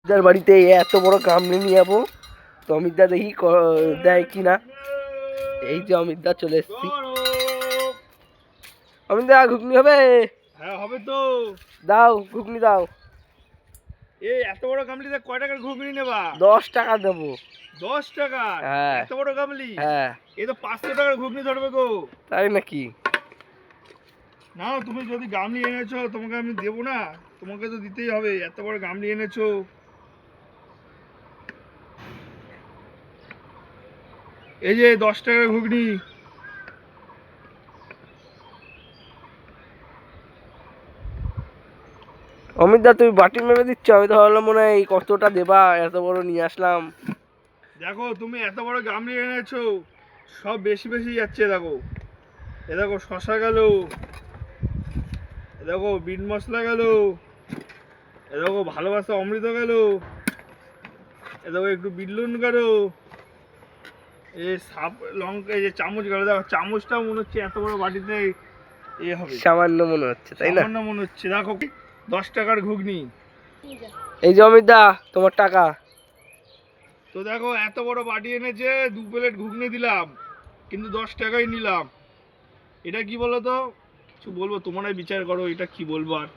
যার বাড়িতে এত বড় গামলি নিয়ে যাবো, তো অমিতদা দেখি দেয় কিনা। এই যে অমিতদা চলে এসছি। অমিতদা ঘুগনি হবে? হ্যাঁ হবে তো। দাও ঘুগনি দাও। এই এত বড় গামলিতে কয় টাকার ঘুগনি নেবা? 10 টাকা দেবো। 10 টাকা? হ্যাঁ। এত বড় গামলি? হ্যাঁ। এই তো 500 টাকার ঘুগনি ধরবে গো। তাই নাকি? না তুমি যদি গামলি এনেছো তোমাকে আমি দেবো না? তোমাকে তো দিতেই হবে, এত বড় গামলি এনেছো। এই যে 10 টাকার ঘুগনি। অমিতদা তুমি বাটি মেরে দিচ্ছ, আমি তো ভাবলাম মনে হয় এই কতটা দেবা, এত বড় নিয়ে আসলাম। দেখো তুমি এত বড় গামলি এনেছো, সব বেশি বেশি যাচ্ছে। দেখো এ দেখো শশা গেল, এ দেখো বিট মশলা গেল, এ দেখো ভালোবাসা অমৃত গেল, এ দেখো একটু বিট লুন গেল, এই সাপ লঙ্কা, এই যে চামচ গেল। দেখো চামচটাও মনে হচ্ছে এত বড় বাটিতে এ হবে, সামান্য মনে হচ্ছে, তাই না? সামান্য মনে হচ্ছে। দেখো 10 টাকার ঘুগনি। এই যে অমিতদা তোমার টাকা। তো দেখো এত বড় বাটি এনেছে, 2 প্লেট ঘুগনি দিলাম, কিন্তু 10 টাকাই নিলাম। এটা কি বলো তো? কিছু বলবো, তোমরাই বিচার করো এটা কি বলবো আর।